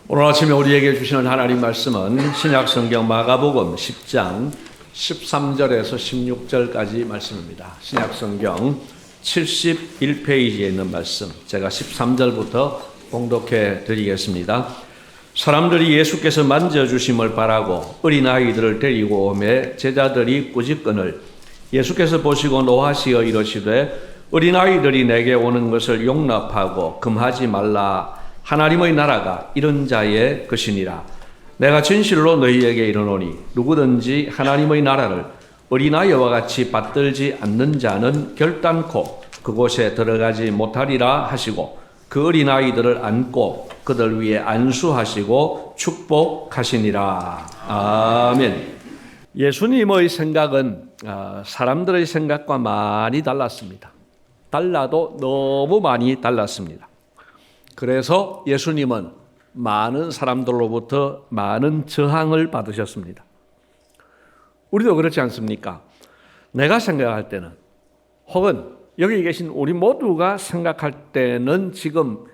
오늘 아침에 우리에게 주시는 하나님 말씀은 신약성경 마가복음 10장 13절에서 16절까지 말씀입니다. 신약성경 71페이지에 있는 말씀, 제가 13절부터 봉독해 드리겠습니다. 사람들이 예수께서 만져주심을 바라고 어린아이들을 데리고 오매 제자들이 꾸짖거늘 예수께서 보시고 노하시어 이르시되 어린아이들이 내게 오는 것을 용납하고 금하지 말라. 하나님의 나라가 이런 자의 것이니라. 내가 진실로 너희에게 이르노니 누구든지 하나님의 나라를 어린아이와 같이 받들지 않는 자는 결단코 그곳에 들어가지 못하리라 하시고 그 어린아이들을 안고 그들 위에 안수하시고 축복하시니라. 아멘. 예수님의 생각은 사람들의 생각과 많이 달랐습니다. 달라도 너무 많이 달랐습니다. 그래서 예수님은 많은 사람들로부터 많은 저항을 받으셨습니다. 우리도 그렇지 않습니까? 내가 생각할 때는, 혹은 여기 계신 우리 모두가 생각할 때는 지금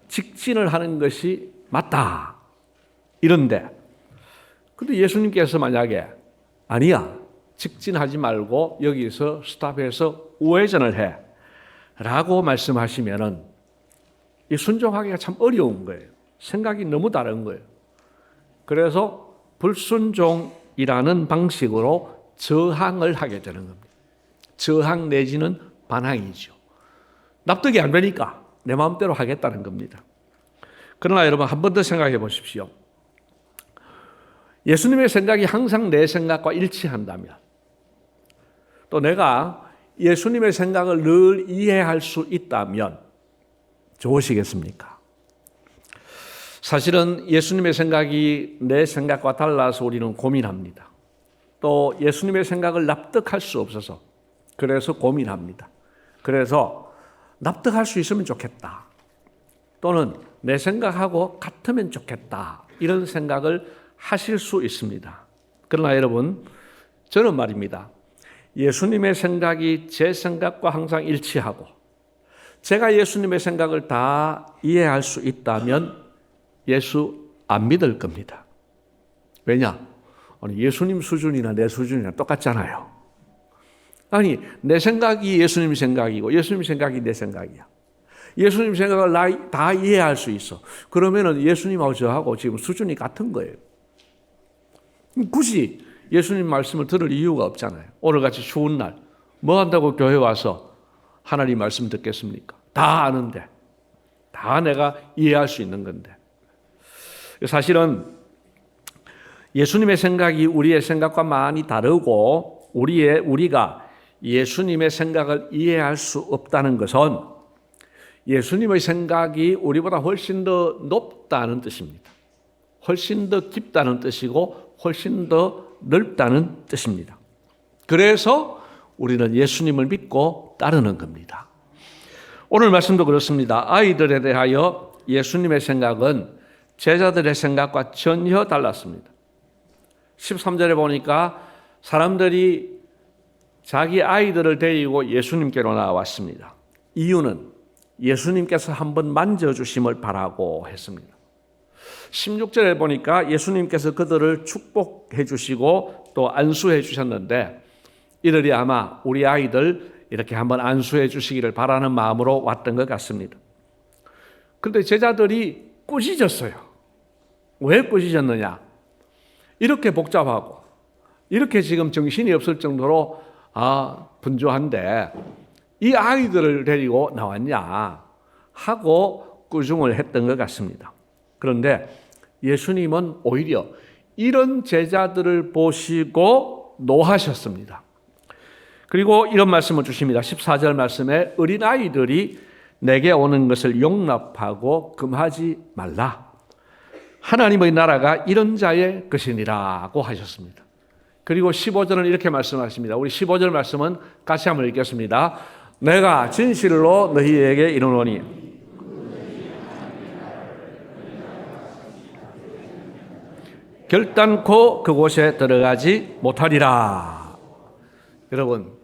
직진을 하는 것이 맞다, 이런데, 근데 예수님께서 만약에 아니야, 직진하지 말고 여기서 스탑해서 우회전을 해 라고 말씀하시면은 이 순종하기가 참 어려운 거예요. 생각이 너무 다른 거예요. 그래서 불순종이라는 방식으로 저항을 하게 되는 겁니다. 저항 내지는 반항이죠. 납득이 안 되니까 내 마음대로 하겠다는 겁니다. 그러나 여러분, 한 번 더 생각해 보십시오. 예수님의 생각이 항상 내 생각과 일치한다면, 또 내가 예수님의 생각을 늘 이해할 수 있다면 좋으시겠습니까? 사실은 예수님의 생각이 내 생각과 달라서 우리는 고민합니다. 또 예수님의 생각을 납득할 수 없어서 그래서 고민합니다. 그래서 납득할 수 있으면 좋겠다, 또는 내 생각하고 같으면 좋겠다, 이런 생각을 하실 수 있습니다. 그러나 여러분, 저는 말입니다, 예수님의 생각이 제 생각과 항상 일치하고 제가 예수님의 생각을 다 이해할 수 있다면 예수 안 믿을 겁니다. 왜냐? 아니, 예수님 수준이나 내 수준이나 똑같잖아요. 아니, 내 생각이 예수님 생각이고 예수님 생각이 내 생각이야. 예수님 생각을 다 이해할 수 있어. 그러면은 예수님하고 저하고 지금 수준이 같은 거예요. 굳이 예수님 말씀을 들을 이유가 없잖아요. 오늘같이 추운 날 뭐 한다고 교회 와서 하나님 말씀 듣겠습니까? 다 아는데, 다 내가 이해할 수 있는 건데. 사실은 예수님의 생각이 우리의 생각과 많이 다르고 우리가 예수님의 생각을 이해할 수 없다는 것은 예수님의 생각이 우리보다 훨씬 더 높다는 뜻입니다. 훨씬 더 깊다는 뜻이고 훨씬 더 넓다는 뜻입니다. 그래서 우리는 예수님을 믿고 따르는 겁니다. 오늘 말씀도 그렇습니다. 아이들에 대하여 예수님의 생각은 제자들의 생각과 전혀 달랐습니다. 13절에 보니까 사람들이 자기 아이들을 데리고 예수님께로 나왔습니다. 이유는 예수님께서 한번 만져주심을 바라고 했습니다. 16절에 보니까 예수님께서 그들을 축복해 주시고 또 안수해 주셨는데, 이들이 아마 우리 아이들 이렇게 한번 안수해 주시기를 바라는 마음으로 왔던 것 같습니다. 그런데 제자들이 꾸짖었어요. 왜 꾸짖었느냐? 이렇게 복잡하고 이렇게 지금 정신이 없을 정도로 분주한데 이 아이들을 데리고 나왔냐 하고 꾸중을 했던 것 같습니다. 그런데 예수님은 오히려 이런 제자들을 보시고 노하셨습니다. 그리고 이런 말씀을 주십니다. 14절 말씀에 어린아이들이 내게 오는 것을 용납하고 금하지 말라. 하나님의 나라가 이런 자의 것이니라고 하셨습니다. 그리고 15절은 이렇게 말씀하십니다. 우리 15절 말씀은 같이 한번 읽겠습니다. 내가 진실로 너희에게 이르노니 결단코 그곳에 들어가지 못하리라. 여러분,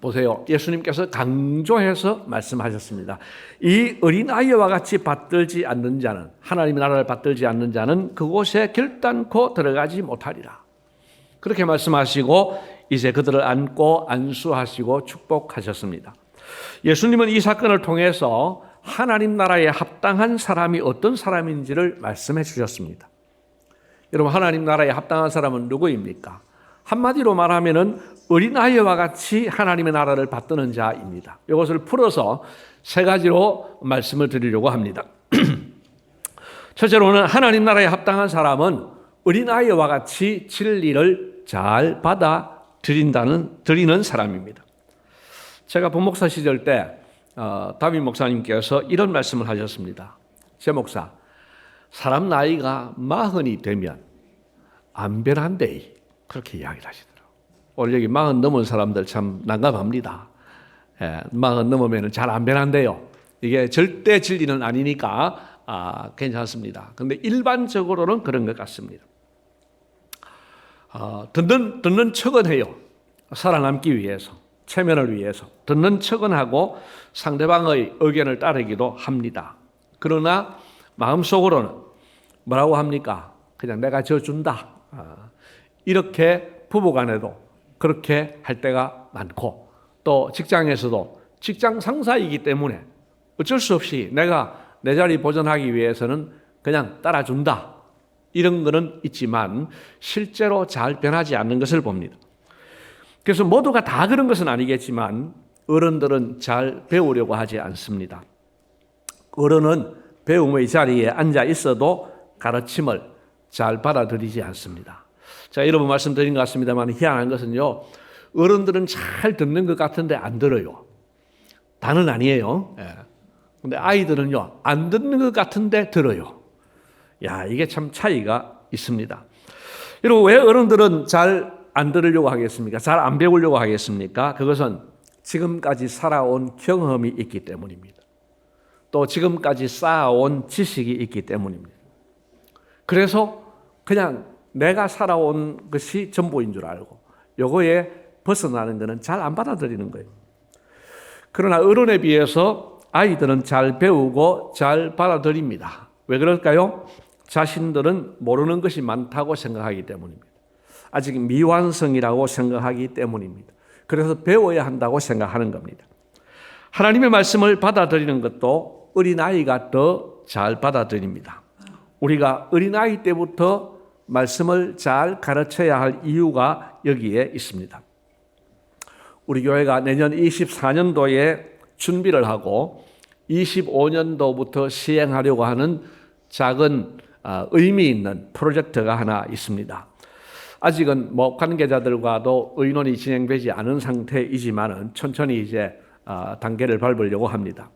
보세요. 예수님께서 강조해서 말씀하셨습니다. 이 어린아이와 같이 받들지 않는 자는, 하나님의 나라를 받들지 않는 자는 그곳에 결단코 들어가지 못하리라. 그렇게 말씀하시고 이제 그들을 안고 안수하시고 축복하셨습니다. 예수님은 이 사건을 통해서 하나님 나라에 합당한 사람이 어떤 사람인지를 말씀해 주셨습니다. 여러분, 하나님 나라에 합당한 사람은 누구입니까? 한마디로 말하면은 어린아이와 같이 하나님의 나라를 받드는 자입니다. 이것을 풀어서 세 가지로 말씀을 드리려고 합니다. 첫째로는 하나님 나라에 합당한 사람은 어린아이와 같이 진리를 잘 드리는 사람입니다. 제가 본목사 시절 때 다윗 목사님께서 이런 말씀을 하셨습니다. 제 목사, 사람 나이가 40이 되면 안 변한대. 그렇게 이야기를 하시더라고요. 오늘 여기 40 넘은 사람들 참 난감합니다. 40 넘으면 잘 안 변한대요. 이게 절대 진리는 아니니까 괜찮습니다. 그런데 일반적으로는 그런 것 같습니다. 듣는 척은 해요. 살아남기 위해서, 체면을 위해서 듣는 척은 하고 상대방의 의견을 따르기도 합니다. 그러나 마음속으로는 뭐라고 합니까? 그냥 내가 져준다. 이렇게 부부간에도 그렇게 할 때가 많고, 또 직장에서도 직장 상사이기 때문에 어쩔 수 없이 내가 내 자리 보존하기 위해서는 그냥 따라준다. 이런 거는 있지만 실제로 잘 변하지 않는 것을 봅니다. 그래서 모두가 다 그런 것은 아니겠지만 어른들은 잘 배우려고 하지 않습니다. 어른은 배움의 자리에 앉아 있어도 가르침을 잘 받아들이지 않습니다. 자, 여러분 말씀드린 것 같습니다만 희한한 것은요, 어른들은 잘 듣는 것 같은데 안 들어요. 다는 아니에요. 근데 아이들은요, 안 듣는 것 같은데 들어요. 야, 이게 참 차이가 있습니다. 여러분, 왜 어른들은 잘 안 들으려고 하겠습니까? 잘 안 배우려고 하겠습니까? 그것은 지금까지 살아온 경험이 있기 때문입니다. 또 지금까지 쌓아온 지식이 있기 때문입니다. 그래서 그냥 내가 살아온 것이 전부인 줄 알고 요거에 벗어나는 것은 잘 안 받아들이는 거예요. 그러나 어른에 비해서 아이들은 잘 배우고 잘 받아들입니다. 왜 그럴까요? 자신들은 모르는 것이 많다고 생각하기 때문입니다. 아직 미완성이라고 생각하기 때문입니다. 그래서 배워야 한다고 생각하는 겁니다. 하나님의 말씀을 받아들이는 것도 어린아이가 더 잘 받아들입니다. 우리가 어린아이 때부터 말씀을 잘 가르쳐야 할 이유가 여기에 있습니다. 우리 교회가 내년 24년도에 준비를 하고 25년도부터 시행하려고 하는 작은 의미 있는 프로젝트가 하나 있습니다. 아직은 관계자들과도 의논이 진행되지 않은 상태이지만은 천천히 이제 단계를 밟으려고 합니다.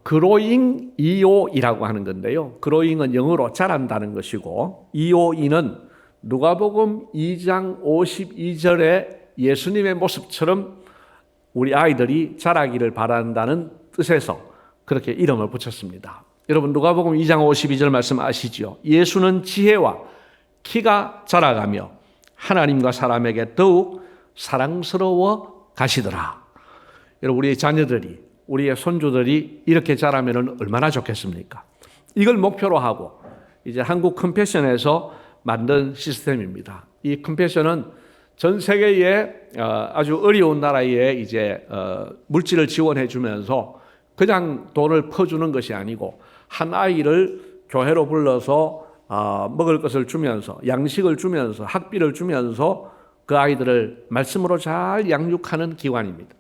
growing EO이라고 하는 건데요. growing은 영어로 자란다는 것이고, EO는 누가복음 2장 52절에 예수님의 모습처럼 우리 아이들이 자라기를 바란다는 뜻에서 그렇게 이름을 붙였습니다. 여러분, 누가복음 2장 52절 말씀 아시죠? 예수는 지혜와 키가 자라가며 하나님과 사람에게 더욱 사랑스러워 가시더라. 여러분, 우리의 자녀들이, 우리의 손주들이 이렇게 자라면 얼마나 좋겠습니까? 이걸 목표로 하고 이제 한국 컴패션에서 만든 시스템입니다. 이 컴패션은 전 세계에 아주 어려운 나라에 이제 물질을 지원해 주면서 그냥 돈을 퍼주는 것이 아니고 한 아이를 교회로 불러서 먹을 것을 주면서, 양식을 주면서, 학비를 주면서 그 아이들을 말씀으로 잘 양육하는 기관입니다.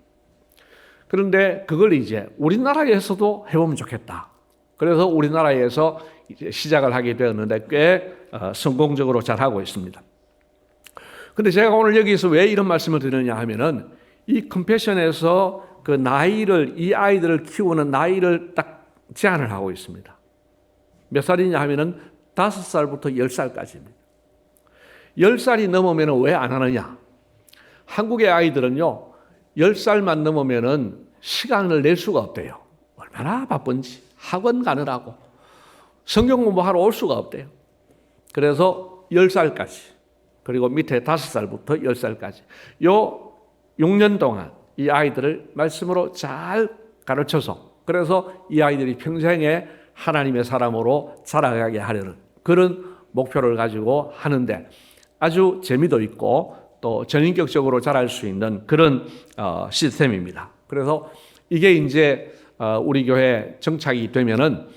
그런데 그걸 이제 우리나라에서도 해보면 좋겠다. 그래서 우리나라에서 이제 시작을 하게 되었는데 꽤 성공적으로 잘 하고 있습니다. 근데 제가 오늘 여기서 왜 이런 말씀을 드리느냐 하면은 이 컴패션에서 그 나이를, 이 아이들을 키우는 나이를 딱 제한을 하고 있습니다. 몇 살이냐 하면은 5살부터 10살까지입니다. 10살이 넘으면 왜 안 하느냐? 한국의 아이들은요, 10살만 넘으면 시간을 낼 수가 없대요. 얼마나 바쁜지. 학원 가느라고. 성경 공부하러 올 수가 없대요. 그래서 10살까지, 그리고 밑에 5살부터 10살까지. 요 6년 동안 이 아이들을 말씀으로 잘 가르쳐서 그래서 이 아이들이 평생에 하나님의 사람으로 자라가게 하려는 그런 목표를 가지고 하는데 아주 재미도 있고 또 전인격적으로 자랄 수 있는 그런 시스템입니다. 그래서 이게 이제 우리 교회 정착이 되면은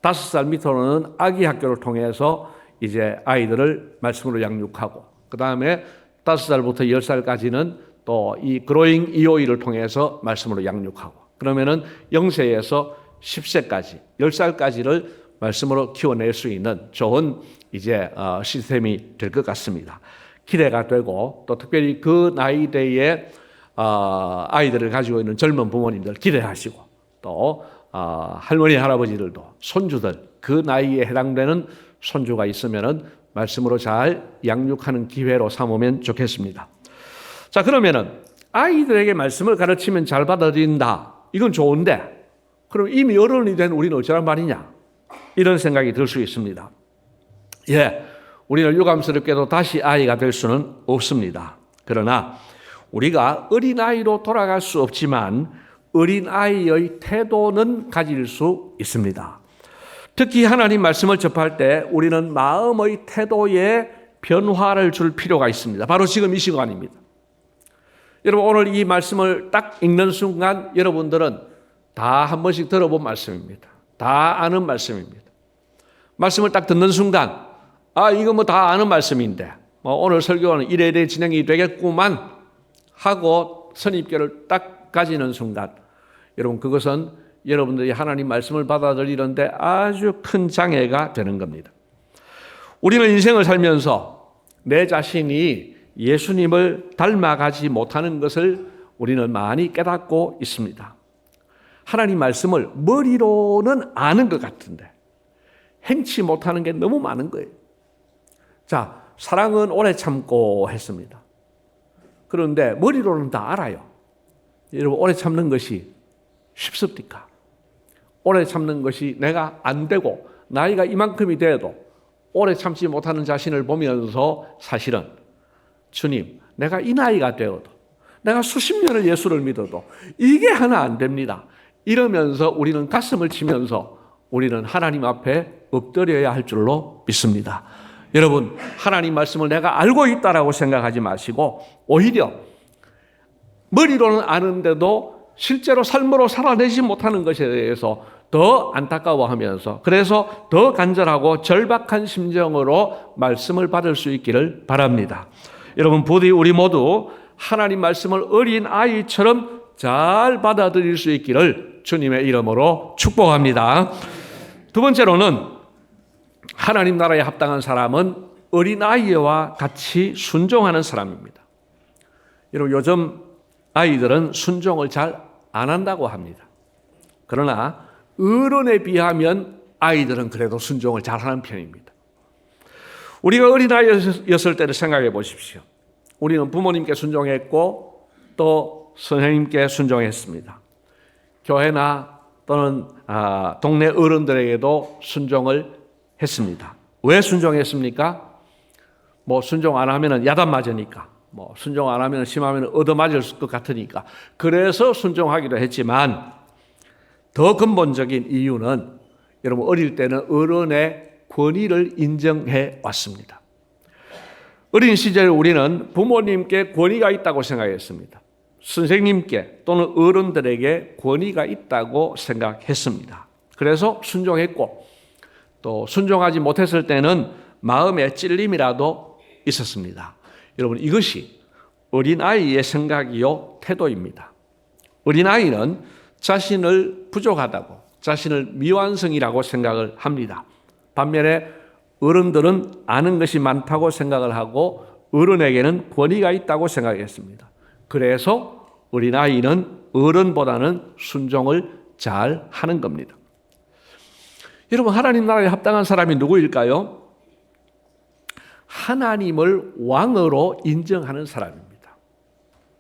5살 밑으로는 아기 학교를 통해서 이제 아이들을 말씀으로 양육하고 그 다음에 5살부터 10살까지는 또 이 그로잉 EOE를 통해서 말씀으로 양육하고 그러면은 0세에서 10세까지 10살까지를 말씀으로 키워낼 수 있는 좋은 이제 시스템이 될 것 같습니다. 기대가 되고 또 특별히 그 나이대에 아이들을 가지고 있는 젊은 부모님들 기대하시고 또 할머니 할아버지들도 손주들 그 나이에 해당되는 손주가 있으면은 말씀으로 잘 양육하는 기회로 삼으면 좋겠습니다. 자, 그러면은 아이들에게 말씀을 가르치면 잘 받아들인다. 이건 좋은데 그럼 이미 어른이 된 우리는 어쩌란 말이냐? 이런 생각이 들 수 있습니다. 예, 우리는 유감스럽게도 다시 아이가 될 수는 없습니다. 그러나 우리가 어린아이로 돌아갈 수 없지만 어린아이의 태도는 가질 수 있습니다. 특히 하나님 말씀을 접할 때 우리는 마음의 태도에 변화를 줄 필요가 있습니다. 바로 지금 이 시간입니다. 여러분 오늘 이 말씀을 딱 읽는 순간 여러분들은 다 한 번씩 들어본 말씀입니다. 다 아는 말씀입니다. 말씀을 딱 듣는 순간 이거 뭐 다 아는 말씀인데 오늘 설교는 이래 진행이 되겠구만 하고 선입견을 딱 가지는 순간 여러분 그것은 여러분들이 하나님 말씀을 받아들이는데 아주 큰 장애가 되는 겁니다. 우리는 인생을 살면서 내 자신이 예수님을 닮아가지 못하는 것을 우리는 많이 깨닫고 있습니다. 하나님 말씀을 머리로는 아는 것 같은데 행치 못하는 게 너무 많은 거예요. 자, 사랑은 오래 참고 했습니다. 그런데 머리로는 다 알아요. 여러분 오래 참는 것이 쉽습니까? 오래 참는 것이 내가 안 되고 나이가 이만큼이 돼도 오래 참지 못하는 자신을 보면서 사실은 주님, 내가 이 나이가 되어도 내가 수십 년을 예수를 믿어도 이게 하나 안 됩니다. 이러면서 우리는 가슴을 치면서 우리는 하나님 앞에 엎드려야 할 줄로 믿습니다. 여러분, 하나님 말씀을 내가 알고 있다라고 생각하지 마시고 오히려 머리로는 아는데도 실제로 삶으로 살아내지 못하는 것에 대해서 더 안타까워하면서 그래서 더 간절하고 절박한 심정으로 말씀을 받을 수 있기를 바랍니다. 여러분 부디 우리 모두 하나님 말씀을 어린 아이처럼 잘 받아들일 수 있기를 주님의 이름으로 축복합니다. 두 번째로는 하나님 나라에 합당한 사람은 어린 아이와 같이 순종하는 사람입니다. 여러분 요즘 아이들은 순종을 잘 안 한다고 합니다. 그러나 어른에 비하면 아이들은 그래도 순종을 잘하는 편입니다. 우리가 어린아이였을 때를 생각해 보십시오. 우리는 부모님께 순종했고 또 선생님께 순종했습니다. 교회나 또는 동네 어른들에게도 순종을 했습니다. 왜 순종했습니까? 뭐 순종 안 하면 야단 맞으니까, 뭐 순종 안 하면 심하면 얻어맞을 것 같으니까 그래서 순종하기도 했지만 더 근본적인 이유는 여러분 어릴 때는 어른의 권위를 인정해 왔습니다. 어린 시절에 우리는 부모님께 권위가 있다고 생각했습니다. 선생님께 또는 어른들에게 권위가 있다고 생각했습니다. 그래서 순종했고 또 순종하지 못했을 때는 마음에 찔림이라도 있었습니다. 여러분 이것이 어린아이의 생각이요 태도입니다. 어린아이는 자신을 부족하다고 자신을 미완성이라고 생각을 합니다. 반면에 어른들은 아는 것이 많다고 생각을 하고 어른에게는 권위가 있다고 생각했습니다. 그래서 어린아이는 어른보다는 순종을 잘 하는 겁니다. 여러분 하나님 나라에 합당한 사람이 누구일까요? 하나님을 왕으로 인정하는 사람입니다.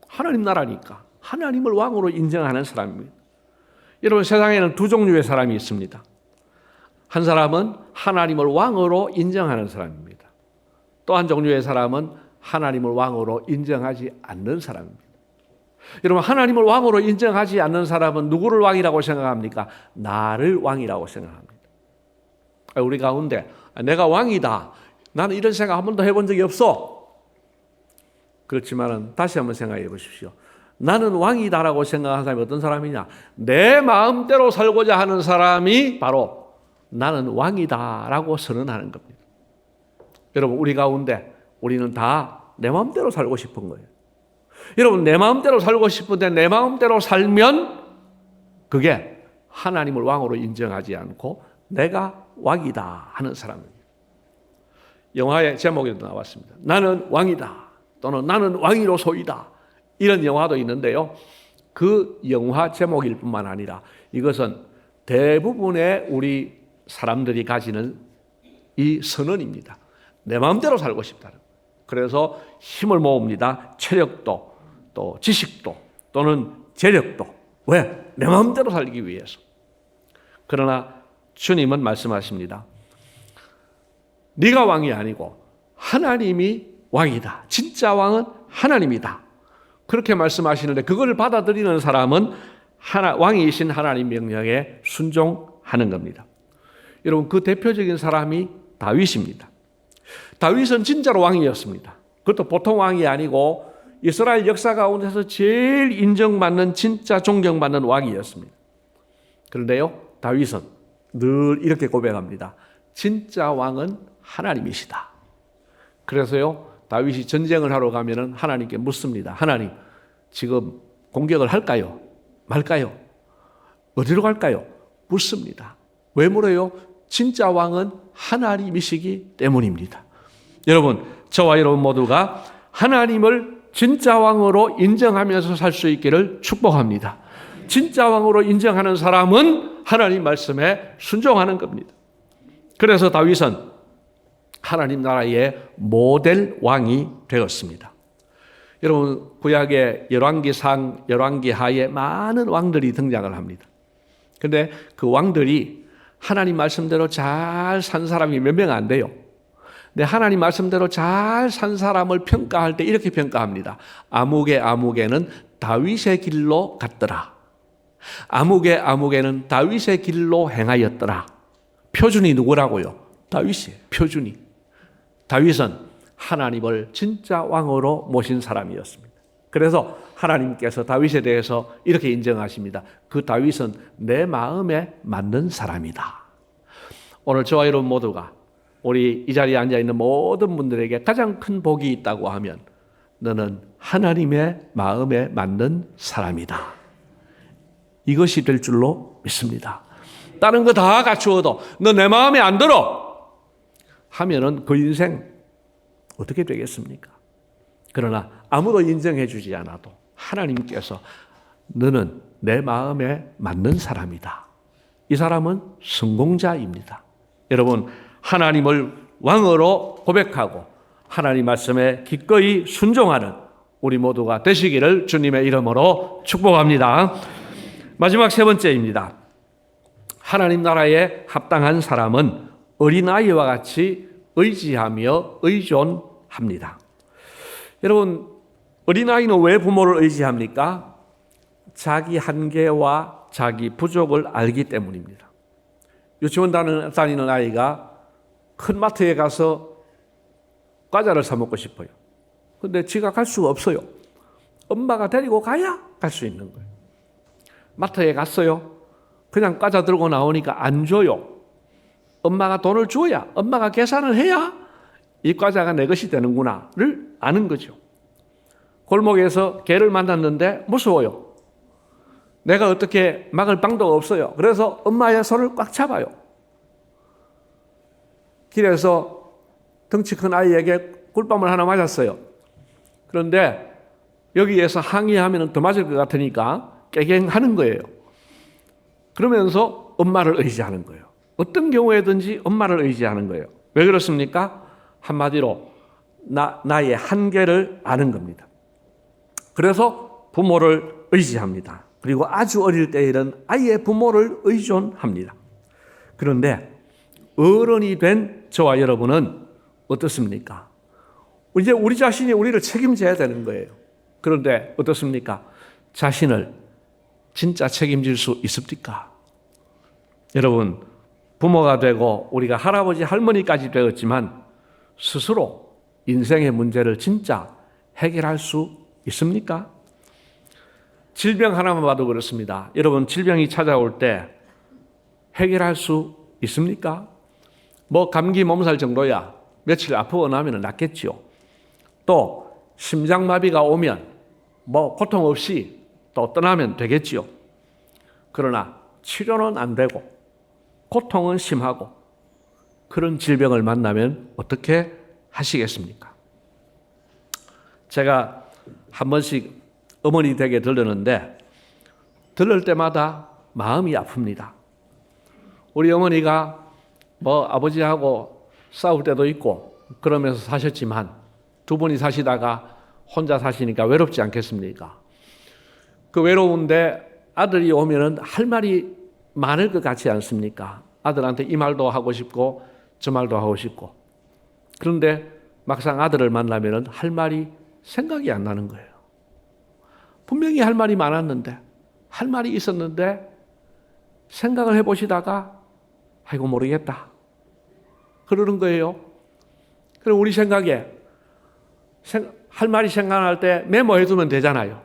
하나님 나라니까 하나님을 왕으로 인정하는 사람입니다. 여러분 세상에는 두 종류의 사람이 있습니다. 한 사람은 하나님을 왕으로 인정하는 사람입니다. 또 한 종류의 사람은 하나님을 왕으로 인정하지 않는 사람입니다. 여러분, 하나님을 왕으로 인정하지 않는 사람은 누구를 왕이라고 생각합니까? 나를 왕이라고 생각합니다. 우리 가운데 내가 왕이다, 나는 이런 생각 한 번도 해본 적이 없어. 그렇지만 다시 한번 생각해 보십시오. 나는 왕이다라고 생각하는 사람이 어떤 사람이냐? 내 마음대로 살고자 하는 사람이 바로 나는 왕이다라고 선언하는 겁니다. 여러분, 우리 가운데 우리는 다 내 마음대로 살고 싶은 거예요. 여러분, 내 마음대로 살고 싶은데 내 마음대로 살면 그게 하나님을 왕으로 인정하지 않고 내가 왕이다 하는 사람입니다. 영화의 제목에도 나왔습니다. 나는 왕이다, 또는 나는 왕이로소이다, 이런 영화도 있는데요. 그 영화 제목일 뿐만 아니라 이것은 대부분의 우리 사람들이 가지는 이 선언입니다. 내 마음대로 살고 싶다는. 그래서 힘을 모읍니다. 체력도, 또 지식도, 또는 재력도. 왜? 내 마음대로 살기 위해서. 그러나 주님은 말씀하십니다. 네가 왕이 아니고 하나님이 왕이다. 진짜 왕은 하나님이다. 그렇게 말씀하시는데 그걸 받아들이는 사람은 왕이신 하나님 명령에 순종하는 겁니다. 여러분, 그 대표적인 사람이 다윗입니다. 다윗은 진짜로 왕이었습니다. 그것도 보통 왕이 아니고 이스라엘 역사 가운데서 제일 인정받는, 진짜 존경받는 왕이었습니다. 그런데요, 다윗은 늘 이렇게 고백합니다. 진짜 왕은 하나님이시다. 그래서요, 다윗이 전쟁을 하러 가면은 하나님께 묻습니다. 하나님, 지금 공격을 할까요? 말까요? 어디로 갈까요? 묻습니다. 왜 물어요? 진짜 왕은 하나님이시기 때문입니다. 여러분, 저와 여러분 모두가 하나님을 진짜 왕으로 인정하면서 살 수 있기를 축복합니다. 진짜 왕으로 인정하는 사람은 하나님 말씀에 순종하는 겁니다. 그래서 다윗은 하나님 나라의 모델 왕이 되었습니다. 여러분, 구약의 열왕기상, 열왕기하에 많은 왕들이 등장을 합니다. 그런데 그 왕들이 하나님 말씀대로 잘 산 사람이 몇 명 안 돼요. 근데 하나님 말씀대로 잘 산 사람을 평가할 때 이렇게 평가합니다. 아무개는 다윗의 길로 갔더라. 아무개는 다윗의 길로 행하였더라. 표준이 누구라고요? 다윗이에요. 표준이. 다윗은 하나님을 진짜 왕으로 모신 사람이었습니다. 그래서 하나님께서 다윗에 대해서 이렇게 인정하십니다. 그 다윗은 내 마음에 맞는 사람이다. 오늘 저와 여러분 모두가, 우리 이 자리에 앉아있는 모든 분들에게 가장 큰 복이 있다고 하면 너는 하나님의 마음에 맞는 사람이다. 이것이 될 줄로 믿습니다. 다른 거 다 갖추어도 너 내 마음에 안 들어 하면은 그 인생 어떻게 되겠습니까? 그러나 아무도 인정해 주지 않아도 하나님께서 너는 내 마음에 맞는 사람이다. 이 사람은 성공자입니다. 여러분, 하나님을 왕으로 고백하고 하나님 말씀에 기꺼이 순종하는 우리 모두가 되시기를 주님의 이름으로 축복합니다. 마지막 세 번째입니다. 하나님 나라에 합당한 사람은 어린아이와 같이 의지하며 의존합니다. 여러분, 어린아이는 왜 부모를 의지합니까? 자기 한계와 자기 부족을 알기 때문입니다. 유치원 다니는 아이가 큰 마트에 가서 과자를 사 먹고 싶어요. 근데 지가 갈 수가 없어요. 엄마가 데리고 가야 갈 수 있는 거예요. 마트에 갔어요. 그냥 과자 들고 나오니까 안 줘요. 엄마가 돈을 줘야, 엄마가 계산을 해야 이 과자가 내 것이 되는구나를 아는 거죠. 골목에서 개를 만났는데 무서워요. 내가 어떻게 막을 방도가 없어요. 그래서 엄마의 손을 꽉 잡아요. 길에서 덩치 큰 아이에게 꿀밤을 하나 맞았어요. 그런데 여기에서 항의하면 더 맞을 것 같으니까 깨갱하는 거예요. 그러면서 엄마를 의지하는 거예요. 어떤 경우에든지 엄마를 의지하는 거예요. 왜 그렇습니까? 한마디로 나의 한계를 아는 겁니다. 그래서 부모를 의지합니다. 그리고 아주 어릴 때에는 아이의 부모를 의존합니다. 그런데 어른이 된 저와 여러분은 어떻습니까? 이제 우리 자신이 우리를 책임져야 되는 거예요. 그런데 어떻습니까? 자신을 진짜 책임질 수 있습니까? 여러분, 부모가 되고 우리가 할아버지, 할머니까지 되었지만 스스로 인생의 문제를 진짜 해결할 수 있습니까? 질병 하나만 봐도 그렇습니다. 여러분, 질병이 찾아올 때 해결할 수 있습니까? 뭐 감기 몸살 정도야 며칠 아프고 나면 낫겠지요. 또 심장마비가 오면 뭐 고통 없이 또 떠나면 되겠지요. 그러나 치료는 안 되고 고통은 심하고 그런 질병을 만나면 어떻게 하시겠습니까? 제가 한 번씩 어머니 댁에 들르는데 들를 때마다 마음이 아픕니다. 우리 어머니가 뭐 아버지하고 싸울 때도 있고 그러면서 사셨지만 두 분이 사시다가 혼자 사시니까 외롭지 않겠습니까? 그 외로운데 아들이 오면은 할 말이 많을 것 같지 않습니까? 아들한테 이 말도 하고 싶고 저 말도 하고 싶고. 그런데 막상 아들을 만나면은 할 말이 생각이 안 나는 거예요. 분명히 할 말이 많았는데, 할 말이 있었는데 생각을 해보시다가 아이고 모르겠다 그러는 거예요. 그럼 우리 생각에 할 말이 생각날 때 메모해두면 되잖아요.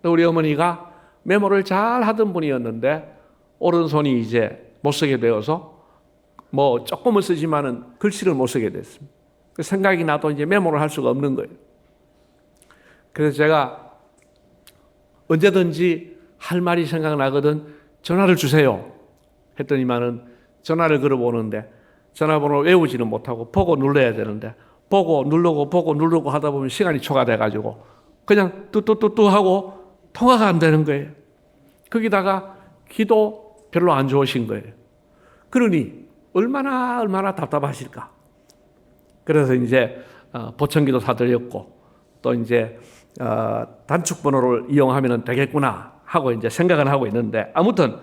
우리 어머니가 메모를 잘 하던 분이었는데 오른손이 이제 못 쓰게 되어서 뭐 조금은 쓰지만은 글씨를 못 쓰게 됐습니다. 생각이 나도 이제 메모를 할 수가 없는 거예요. 그래서 제가 언제든지 할 말이 생각나거든 전화를 주세요 했더니만은 전화를 걸어보는데 전화번호를 외우지는 못하고 보고 눌러야 되는데 보고 누르고 하다 보면 시간이 초과돼가지고 그냥 뚜뚜뚜뚜 하고 통화가 안 되는 거예요. 거기다가 기도 별로 안 좋으신 거예요. 그러니 얼마나 답답하실까. 그래서 이제 보청기도 사드렸고 또 이제 단축번호를 이용하면 되겠구나 하고 이제 생각은 하고 있는데 아무튼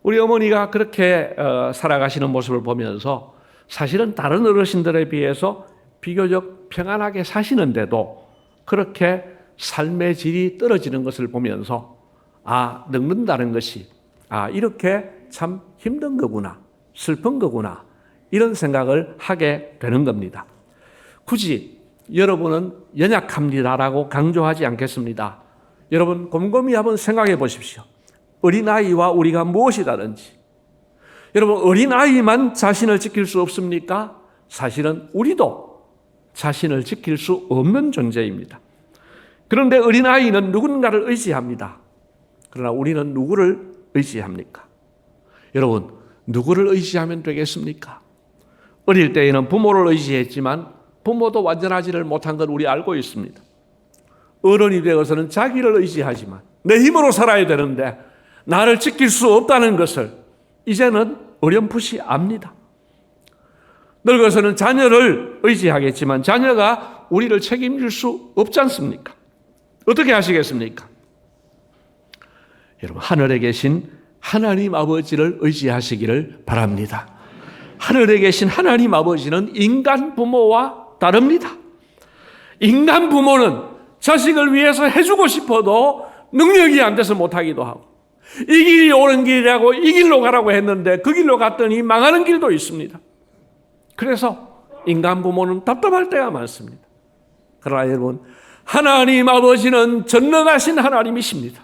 우리 어머니가 그렇게 살아가시는 모습을 보면서 사실은 다른 어르신들에 비해서 비교적 평안하게 사시는데도 그렇게 삶의 질이 떨어지는 것을 보면서 늙는다는 것이 이렇게 참 힘든 거구나, 슬픈 거구나 이런 생각을 하게 되는 겁니다. 굳이 여러분은 연약합니다라고 강조하지 않겠습니다. 여러분 곰곰이 한번 생각해 보십시오. 어린아이와 우리가 무엇이 다른지. 여러분 어린아이만 자신을 지킬 수 없습니까? 사실은 우리도 자신을 지킬 수 없는 존재입니다. 그런데 어린아이는 누군가를 의지합니다. 그러나 우리는 누구를 의지합니까? 여러분 누구를 의지하면 되겠습니까? 어릴 때에는 부모를 의지했지만 부모도 완전하지를 못한 건 우리 알고 있습니다. 어른이 되어서는 자기를 의지하지만 내 힘으로 살아야 되는데 나를 지킬 수 없다는 것을 이제는 어렴풋이 압니다. 늙어서는 자녀를 의지하겠지만 자녀가 우리를 책임질 수 없지 않습니까? 어떻게 하시겠습니까? 여러분 하늘에 계신 하나님 아버지를 의지하시기를 바랍니다. 하늘에 계신 하나님 아버지는 인간 부모와 다릅니다. 인간 부모는 자식을 위해서 해주고 싶어도 능력이 안 돼서 못하기도 하고 이 길이 옳은 길이라고 이 길로 가라고 했는데 그 길로 갔더니 망하는 길도 있습니다. 그래서 인간 부모는 답답할 때가 많습니다. 그러나 여러분 하나님 아버지는 전능하신 하나님이십니다.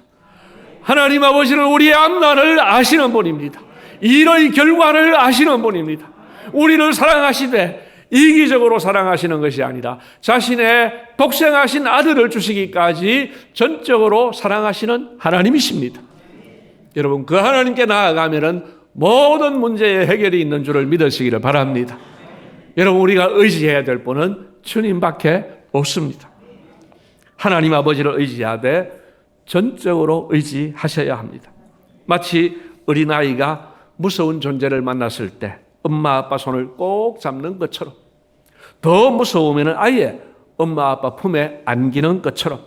하나님 아버지는 우리의 앞날을 아시는 분입니다. 일의 결과를 아시는 분입니다. 우리를 사랑하시되 이기적으로 사랑하시는 것이 아니라 자신의 독생하신 아들을 주시기까지 전적으로 사랑하시는 하나님이십니다. 여러분 그 하나님께 나아가면은 모든 문제의 해결이 있는 줄을 믿으시기를 바랍니다. 여러분 우리가 의지해야 될 분은 주님밖에 없습니다. 하나님 아버지를 의지하되 전적으로 의지하셔야 합니다. 마치 어린아이가 무서운 존재를 만났을 때 엄마 아빠 손을 꼭 잡는 것처럼 더 무서우면 아예 엄마 아빠 품에 안기는 것처럼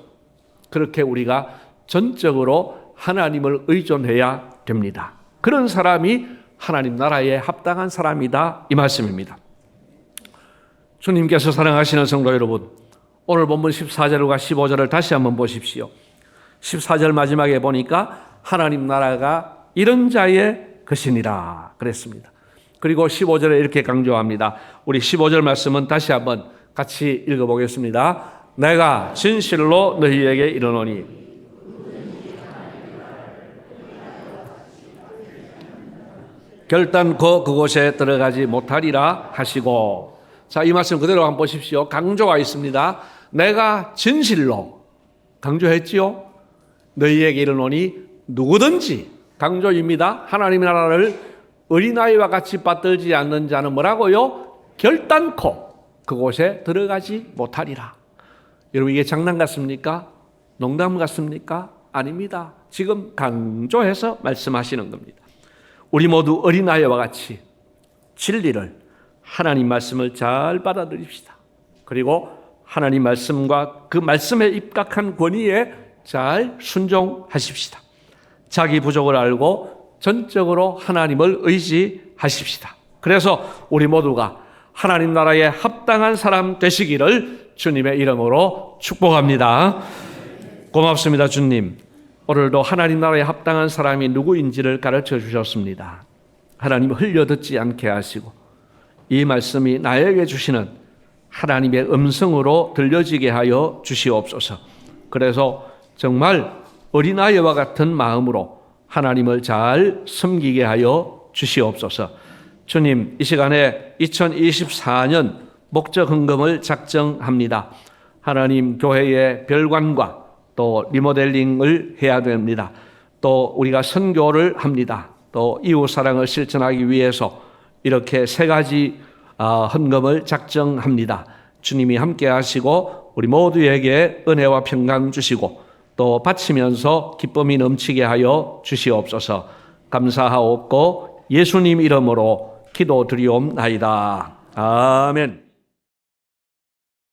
그렇게 우리가 전적으로 하나님을 의존해야 됩니다. 그런 사람이 하나님 나라에 합당한 사람이다 이 말씀입니다. 주님께서 사랑하시는 성도 여러분, 오늘 본문 14절과 15절을 다시 한번 보십시오. 14절 마지막에 보니까 하나님 나라가 이런 자의 것이니라 그랬습니다. 그리고 15절에 이렇게 강조합니다. 우리 15절 말씀은 다시 한번 같이 읽어보겠습니다. 내가 진실로 너희에게 이르노니 결단코 그곳에 들어가지 못하리라 하시고. 자, 이 말씀 그대로 한번 보십시오. 강조가 있습니다. 내가 진실로 강조했지요. 너희에게 이르노니 누구든지, 강조입니다. 하나님의 나라를 어린아이와 같이 받들지 않는 자는 뭐라고요? 결단코 그곳에 들어가지 못하리라. 여러분, 이게 장난 같습니까? 농담 같습니까? 아닙니다. 지금 강조해서 말씀하시는 겁니다. 우리 모두 어린아이와 같이 진리를, 하나님 말씀을 잘 받아들입시다. 그리고 하나님 말씀과 그 말씀에 입각한 권위에 잘 순종하십시다. 자기 부족을 알고 전적으로 하나님을 의지하십시다. 그래서 우리 모두가 하나님 나라에 합당한 사람 되시기를 주님의 이름으로 축복합니다. 고맙습니다, 주님. 오늘도 하나님 나라에 합당한 사람이 누구인지를 가르쳐 주셨습니다. 하나님 흘려듣지 않게 하시고 이 말씀이 나에게 주시는 하나님의 음성으로 들려지게 하여 주시옵소서. 그래서 정말 어린아이와 같은 마음으로 하나님을 잘 섬기게 하여 주시옵소서. 주님, 이 시간에 2024년 목적 헌금을 작정합니다. 하나님, 교회의 별관과 또 리모델링을 해야 됩니다. 또 우리가 선교를 합니다. 또 이웃사랑을 실천하기 위해서 이렇게 세 가지 헌금을 작정합니다. 주님이 함께 하시고 우리 모두에게 은혜와 평강 주시고 또 바치면서 기쁨이 넘치게 하여 주시옵소서. 감사하옵고 예수님 이름으로 기도드리옵나이다. 아멘.